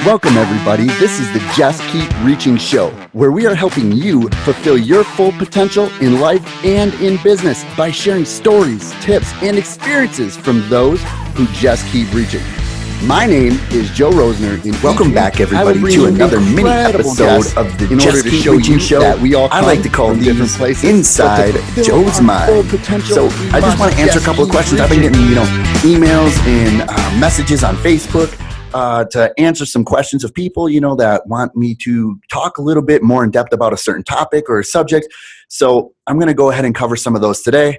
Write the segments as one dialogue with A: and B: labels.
A: Welcome, everybody. This is the Just Keep Reaching show, where we are helping you fulfill your full potential in life and in business by sharing stories, tips, and experiences from those who just keep reaching. My name is Joe Rosner, and
B: welcome back, everybody, to another mini episode of the Just Keep Reaching show that we all I like to call these Inside Joe's Mind. So I just want to answer a couple of questions. I've been getting, emails and messages on Facebook to answer some questions of people, that want me to talk a little bit more in depth about a certain topic or a subject. So I'm going to go ahead and cover some of those today.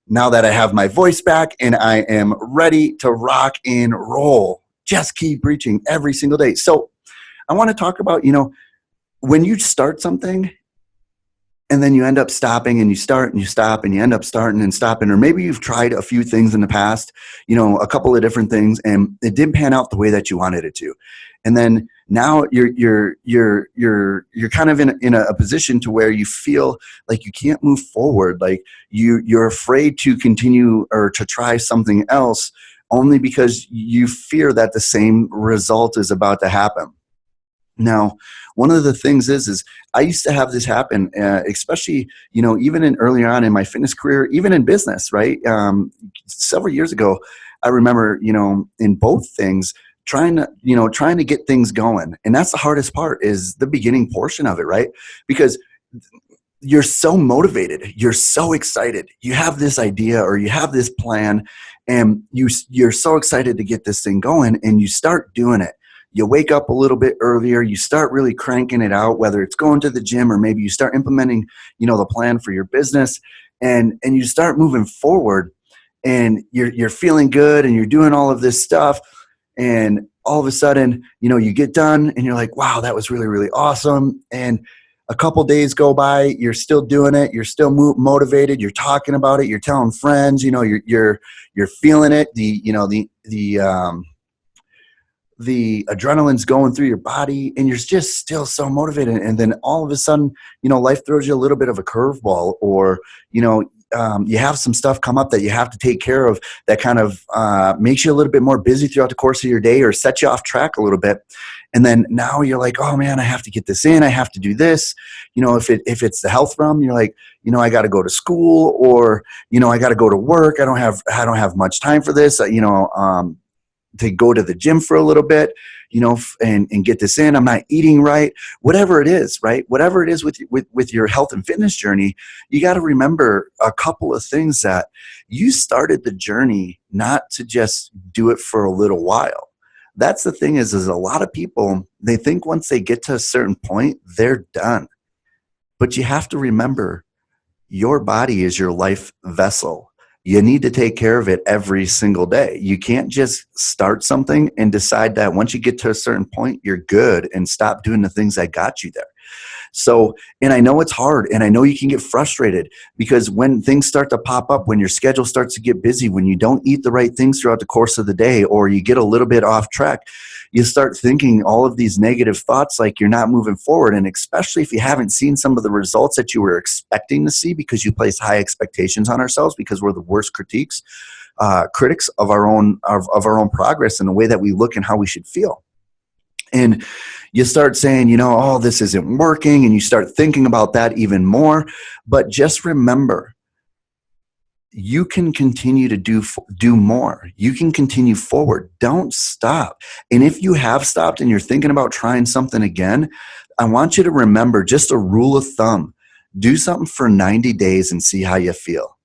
B: Now that I have my voice back and I am ready to rock and roll. Just keep reaching every single day. So I want to talk about, when you start something and then you end up stopping and you start and you stop and you end up starting and stopping, or maybe you've tried a few things in the past, a couple of different things, and it didn't pan out the way that you wanted it to. And then now you're kind of in a position to where you feel like you can't move forward, like you're afraid to continue or to try something else, only because you fear that the same result is about to happen. Now, one of the things is I used to have this happen, especially, even earlier on in my fitness career, even in business, right? Several years ago, I remember, in both things, trying to get things going. And that's the hardest part, is the beginning portion of it, right? Because you're so motivated, you're so excited, you have this idea or you have this plan, and you're so excited to get this thing going, and you start doing it. You wake up a little bit earlier, you start really cranking it out, whether it's going to the gym or maybe you start implementing, the plan for your business, and you start moving forward, and you're feeling good and you're doing all of this stuff, and all of a sudden, you get done and you're like, wow, that was really, really awesome. And a couple days go by, you're still doing it, you're still motivated, you're talking about it, you're telling friends, you're feeling it, the adrenaline's going through your body, and you're just still so motivated. And then all of a sudden, life throws you a little bit of a curveball, or you have some stuff come up that you have to take care of that kind of makes you a little bit more busy throughout the course of your day, or sets you off track a little bit. And then now you're like, oh man, I have to get this in. I have to do this. If it's the health realm, you're like, I got to go to school, or, I got to go to work. I don't have much time for this, to go to the gym for a little bit, and get this in. I'm not eating right, whatever it is, right? Whatever it is with your health and fitness journey, you got to remember a couple of things, that you started the journey not to just do it for a little while. That's the thing is a lot of people, they think once they get to a certain point, they're done. But you have to remember, your body is your life vessel. You need to take care of it every single day. You can't just start something and decide that once you get to a certain point, you're good, and stop doing the things that got you there. So, and I know it's hard, and I know you can get frustrated, because when things start to pop up, when your schedule starts to get busy, when you don't eat the right things throughout the course of the day, or you get a little bit off track, you start thinking all of these negative thoughts, like you're not moving forward. And especially if you haven't seen some of the results that you were expecting to see, because you place high expectations on ourselves, because we're the worst critics of our own progress and the way that we look and how we should feel. And you start saying, oh, this isn't working, and you start thinking about that even more. But just remember, you can continue to do more. You can continue forward. Don't stop. And if you have stopped and you're thinking about trying something again, I want you to remember just a rule of thumb. Do something for 90 days and see how you feel.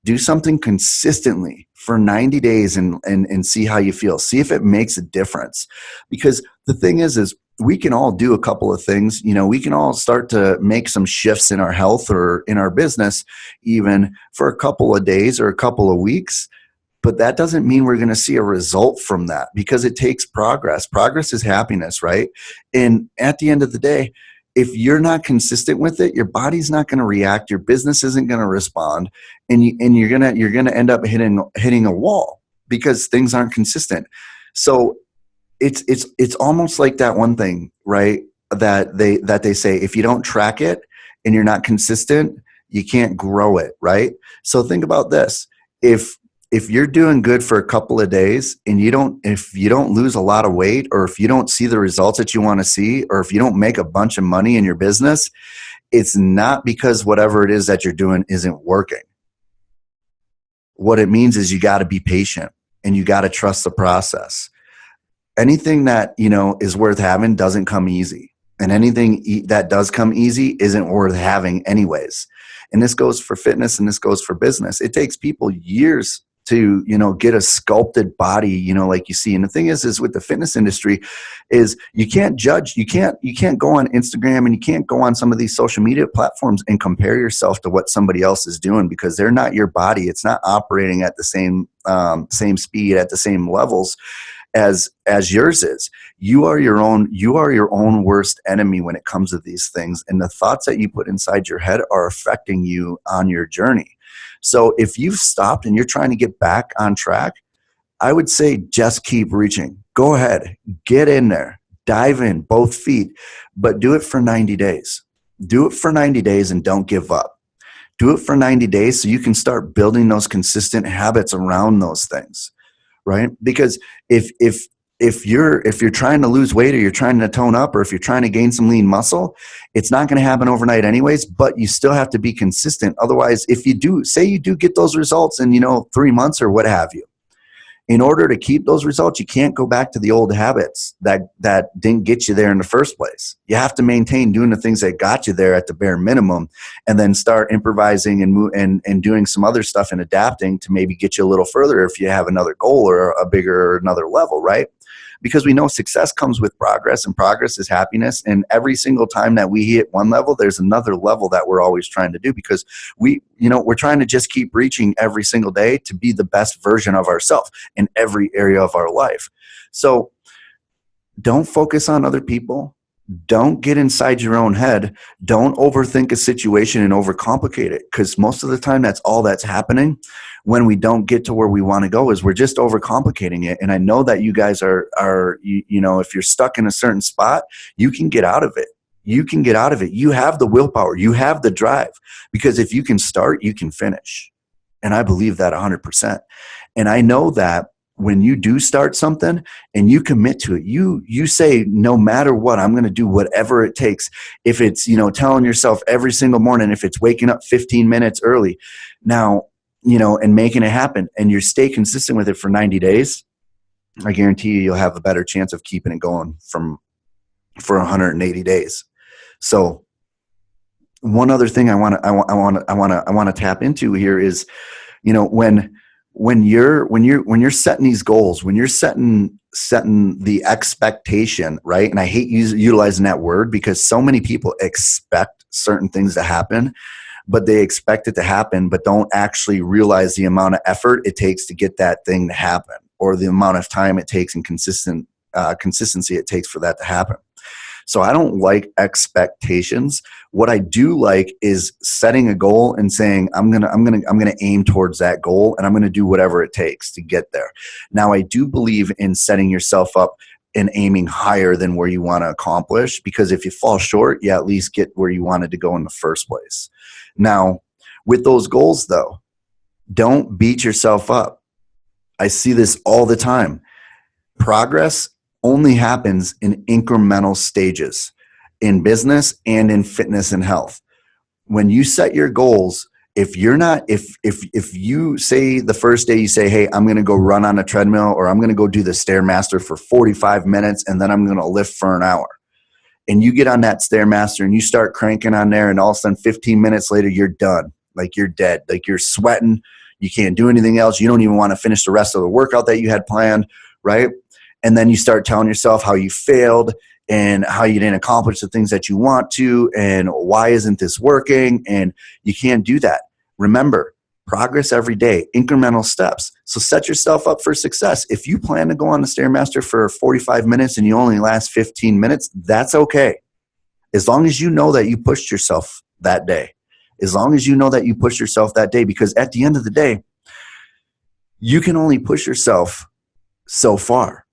B: Do something consistently for 90 days and see how you feel. See if it makes a difference. Because the thing is we can all do a couple of things. We can all start to make some shifts in our health or in our business, even for a couple of days or a couple of weeks. But that doesn't mean we're going to see a result from that, because it takes progress. Progress is happiness, right? And at the end of the day, if you're not consistent with it, your body's not going to react. Your business isn't going to respond, and you're gonna end up hitting a wall, because things aren't consistent. So it's almost like that one thing, right? That they say, if you don't track it and you're not consistent, you can't grow it, right? So think about this: if if you're doing good for a couple of days and if you don't lose a lot of weight, or if you don't see the results that you want to see, or if you don't make a bunch of money in your business, it's not because whatever it is that you're doing isn't working. What it means is you got to be patient and you got to trust the process. Anything that, is worth having doesn't come easy. And anything that does come easy isn't worth having anyways. And this goes for fitness and this goes for business. It takes people years to, get a sculpted body, like you see. And the thing is with the fitness industry is you can't judge. You can't go on Instagram and you can't go on some of these social media platforms and compare yourself to what somebody else is doing, because they're not your body. It's not operating at the same speed, at the same levels as yours is. You are your own worst enemy when it comes to these things, and the thoughts that you put inside your head are affecting you on your journey. So if you've stopped and you're trying to get back on track, I would say just keep reaching. Go ahead, get in there, dive in both feet, but do it for 90 days. Do it for 90 days and don't give up. Do it for 90 days so you can start building those consistent habits around those things. Right? Because if you're trying to lose weight, or you're trying to tone up, or if you're trying to gain some lean muscle, it's not going to happen overnight anyways, but you still have to be consistent. Otherwise, if you do get those results in, 3 months or what have you, in order to keep those results, you can't go back to the old habits that didn't get you there in the first place. You have to maintain doing the things that got you there at the bare minimum, and then start improvising and doing some other stuff and adapting to maybe get you a little further if you have another goal or a bigger or another level, right? Because we know success comes with progress, and progress is happiness. And every single time that we hit one level, there's another level that we're always trying to do, because we're trying to just keep reaching every single day to be the best version of ourselves in every area of our life. So don't focus on other people. Don't get inside your own head. Don't overthink a situation and overcomplicate it, because most of the time that's all that's happening when we don't get to where we want to go, is we're just overcomplicating it. And I know that you guys are if you're stuck in a certain spot, you can get out of it. You can get out of it. You have the willpower. You have the drive, because if you can start, you can finish. And I believe that 100%. And I know that when you do start something and you commit to it, you say, no matter what, I'm going to do whatever it takes. If it's, telling yourself every single morning, if it's waking up 15 minutes early now, and making it happen, and you stay consistent with it for 90 days, I guarantee you'll have a better chance of keeping it going for 180 days. So one other thing I want to tap into here is, when you're setting these goals, when you're setting the expectation, right? And I hate utilizing that word, because so many people expect certain things to happen, but they expect it to happen, but don't actually realize the amount of effort it takes to get that thing to happen, or the amount of time it takes and consistency it takes for that to happen. So I don't like expectations. What I do like is setting a goal and saying, I'm gonna aim towards that goal, and I'm gonna do whatever it takes to get there. Now, I do believe in setting yourself up and aiming higher than where you want to accomplish, because if you fall short, you at least get where you wanted to go in the first place. Now, with those goals though, don't beat yourself up. I see this all the time. Progress only happens in incremental stages in business and in fitness and health. When you set your goals, if you say the first day you say, hey, I'm going to go run on a treadmill, or I'm going to go do the Stairmaster for 45 minutes, and then I'm going to lift for an hour. And you get on that Stairmaster and you start cranking on there, and all of a sudden 15 minutes later, you're done. Like you're dead. Like you're sweating. You can't do anything else. You don't even want to finish the rest of the workout that you had planned, right? And then you start telling yourself how you failed and how you didn't accomplish the things that you want to, and why isn't this working? And you can't do that. Remember, progress every day, incremental steps. So set yourself up for success. If you plan to go on the Stairmaster for 45 minutes and you only last 15 minutes, that's okay. As long as you know that you pushed yourself that day. As long as you know that you pushed yourself that day, because at the end of the day, you can only push yourself so far.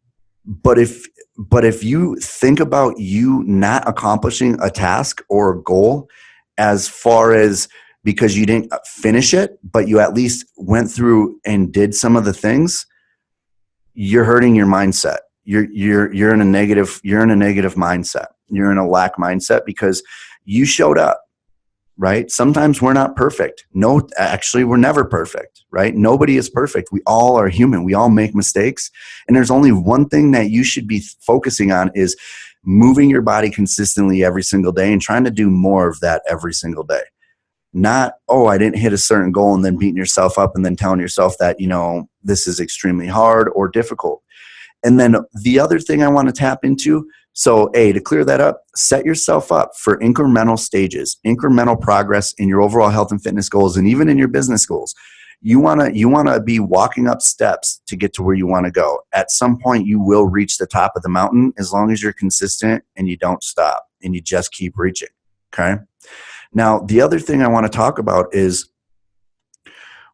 B: But if you think about you not accomplishing a task or a goal as far as because you didn't finish it, but you at least went through and did some of the things, you're hurting your mindset. You're in a negative mindset. You're in a lack mindset because you showed up, right? Sometimes we're not perfect. No, actually we're never perfect, right? Nobody is perfect. We all are human. We all make mistakes. And there's only one thing that you should be focusing on is moving your body consistently every single day and trying to do more of that every single day. Not, oh, I didn't hit a certain goal and then beating yourself up and then telling yourself that, this is extremely hard or difficult. And then the other thing I want to tap into, so to clear that up, set yourself up for incremental stages, incremental progress in your overall health and fitness goals, and even in your business goals. You want to be walking up steps to get to where you want to go. At some point, you will reach the top of the mountain as long as you're consistent and you don't stop and you just keep reaching. Okay. Now, the other thing I want to talk about is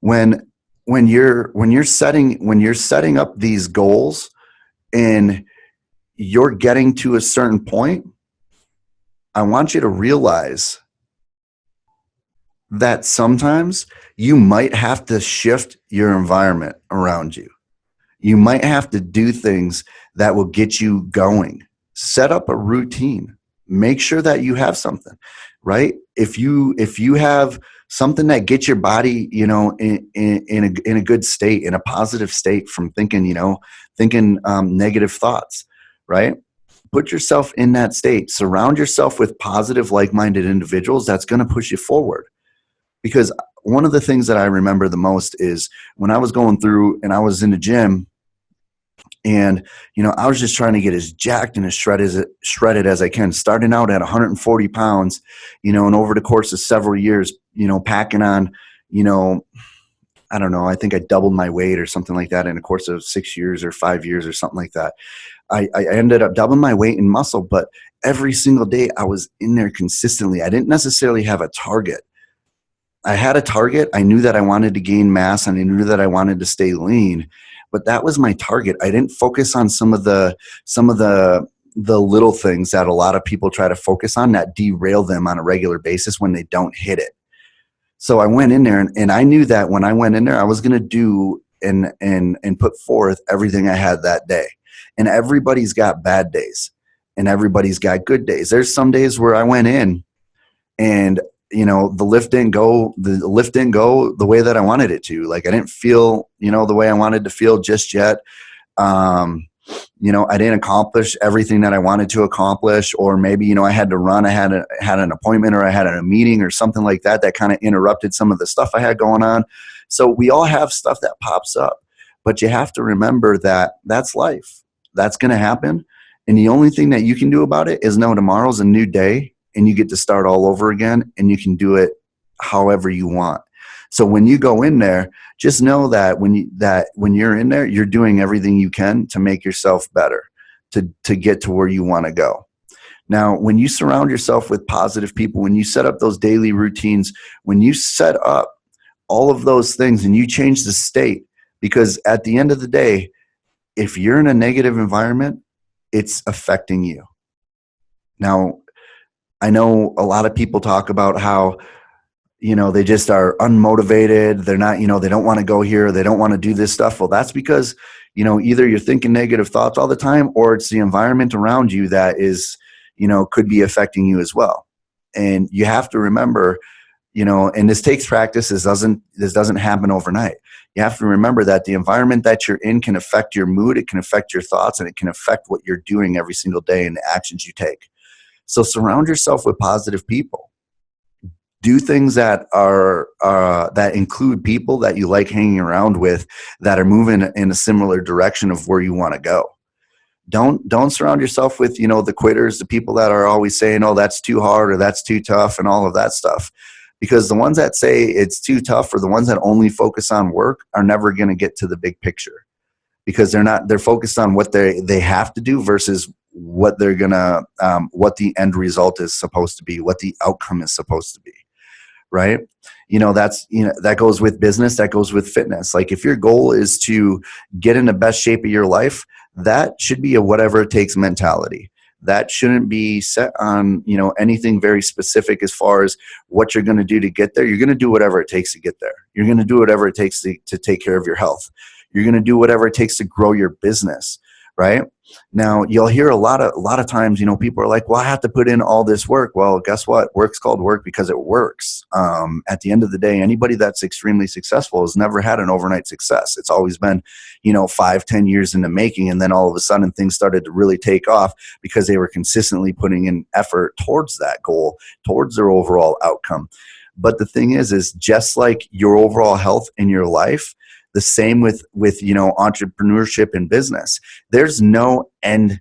B: when you're setting up these goals and you're getting to a certain point, I want you to realize that sometimes you might have to shift your environment around you. You might have to do things that will get you going. Set up a routine. Make sure that you have something, right? If you have something that gets your body, in a good state, in a positive state from thinking negative thoughts, right? Put yourself in that state. Surround yourself with positive, like-minded individuals. That's going to push you forward. Because one of the things that I remember the most is when I was going through and I was in the gym and, I was just trying to get as jacked and as shredded as I can, starting out at 140 pounds, and over the course of several years, packing on, I don't know, I think I doubled my weight or something like that in the course of 6 years or 5 years or something like that. I ended up doubling my weight in muscle, but every single day I was in there consistently. I didn't necessarily have a target. I had a target. I knew that I wanted to gain mass and I knew that I wanted to stay lean, but that was my target. I didn't focus on some of the little things that a lot of people try to focus on that derail them on a regular basis when they don't hit it. So I went in there and I knew that when I went in there, I was going to do and put forth everything I had that day. And everybody's got bad days and everybody's got good days. There's some days where I went in and the lift didn't go the way that I wanted it to. Like I didn't feel, the way I wanted to feel just yet. I didn't accomplish everything that I wanted to accomplish, or maybe, I had to run. I had an appointment or I had a meeting or something like that kind of interrupted some of the stuff I had going on. So we all have stuff that pops up, but you have to remember that that's life. That's going to happen. And the only thing that you can do about it is know tomorrow's a new day and you get to start all over again and you can do it however you want. So when you go in there, just know that when you're in there, you're doing everything you can to make yourself better, to get to where you want to go. Now, when you surround yourself with positive people, when you set up those daily routines, when you set up all of those things and you change the state, because at the end of the day, if you're in a negative environment, it's affecting you. Now, I know a lot of people talk about how, they just are unmotivated. They're not, they don't want to go here. They don't want to do this stuff. Well, that's because, either you're thinking negative thoughts all the time or it's the environment around you that is, could be affecting you as well. And you have to remember, and this takes practice. This doesn't happen overnight. You have to remember that the environment that you're in can affect your mood. It can affect your thoughts and it can affect what you're doing every single day and the actions you take. So surround yourself with positive people. Do things that are that include people that you like hanging around with that are moving in a similar direction of where you want to go. Don't surround yourself with, the quitters, the people that are always saying, oh, that's too hard or that's too tough and all of that stuff. Because the ones that say it's too tough or the ones that only focus on work are never going to get to the big picture, because they're focused on what they have to do versus what they're gonna what the end result is supposed to be, what the outcome is supposed to be. Right? That goes with business, that goes with fitness. Like if your goal is to get in the best shape of your life, that should be a whatever it takes mentality. that shouldn't be set on, anything very specific as far as what you're going to do to get there. You're going to do whatever it takes to get there. You're going to do whatever it takes to take care of your health. You're going to do whatever it takes to grow your business, right? Now, you'll hear a lot of times, people are like, well, I have to put in all this work. Well, guess what? Work's called work because it works. At the end of the day, anybody that's extremely successful has never had an overnight success. It's always been, 5-10 years in the making. And then all of a sudden things started to really take off because they were consistently putting in effort towards that goal, towards their overall outcome. But the thing is just like your overall health in your life, the same with entrepreneurship and business. There's no end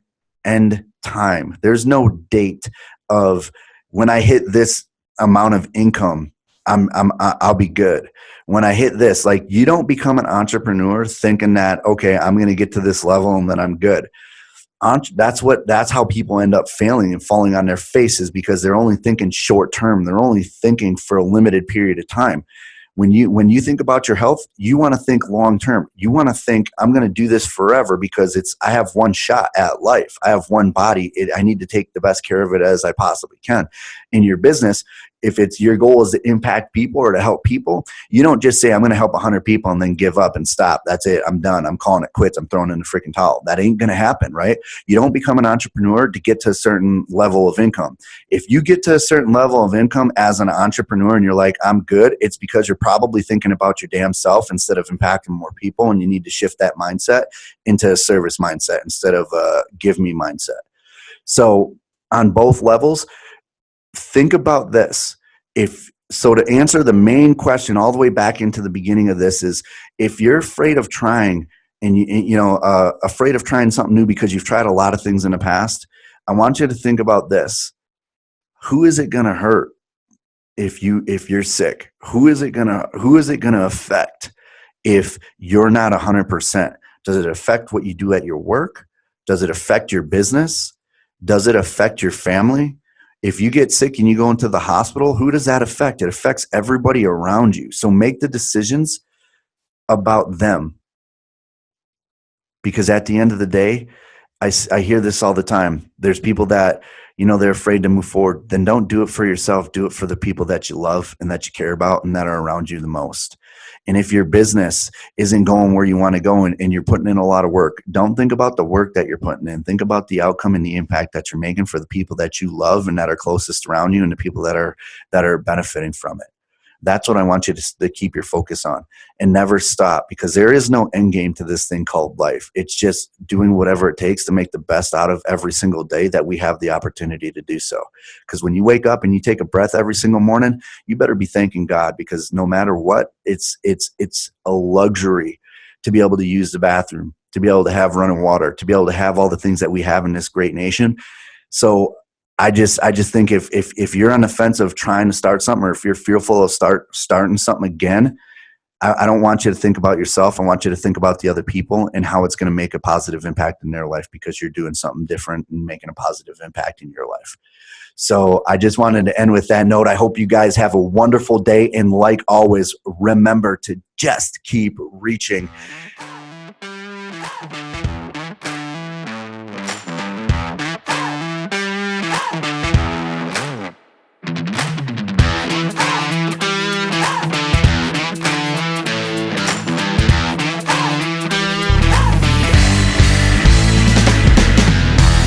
B: time. There's no date of when I hit this amount of income, I'll be good. When I hit this, like, you don't become an entrepreneur thinking that, okay, I'm going to get to this level and then I'm good. That's how people end up failing and falling on their faces, because they're only thinking short term. They're only thinking for a limited period of time. When you think about your health, you want to think long term. You want to think, I'm going to do this forever because I have one shot at life. I have one body. I need to take the best care of it as I possibly can. In your business, if it's your goal is to impact people or to help people, you don't just say, I'm going to help 100 people and then give up and stop. That's it. I'm done. I'm calling it quits. I'm throwing in the freaking towel. That ain't going to happen, right? You don't become an entrepreneur to get to a certain level of income. If you get to a certain level of income as an entrepreneur and you're like, I'm good, it's because you're probably thinking about your damn self instead of impacting more people, and you need to shift that mindset into a service mindset instead of a give me mindset. So on both levels, think about this. To answer the main question all the way back into the beginning of this is, if you're afraid of trying and afraid of trying something new because you've tried a lot of things in the past, I want you to think about this. Who is it going to hurt if you're sick? Who is it going to affect if you're not 100%? Does it affect what you do at your work? Does it affect your business? Does it affect your family? If you get sick and you go into the hospital, who does that affect? It affects everybody around you. So make the decisions about them. Because at the end of the day, I hear this all the time. There's people that, they're afraid to move forward. Then don't do it for yourself. Do it for the people that you love and that you care about and that are around you the most. And if your business isn't going where you want to go and you're putting in a lot of work, don't think about the work that you're putting in. Think about the outcome and the impact that you're making for the people that you love and that are closest around you and the people that are benefiting from it. That's what I want you to keep your focus on and never stop, because there is no end game to this thing called life. It's just doing whatever it takes to make the best out of every single day that we have the opportunity to do so. Because when you wake up and you take a breath every single morning, you better be thanking God, because no matter what, it's a luxury to be able to use the bathroom, to be able to have running water, to be able to have all the things that we have in this great nation. So I just think if you're on the fence of trying to start something, or if you're fearful of starting something again, I don't want you to think about yourself. I want you to think about the other people and how it's going to make a positive impact in their life, because you're doing something different and making a positive impact in your life. So I just wanted to end with that note. I hope you guys have a wonderful day. And like always, remember to just keep reaching.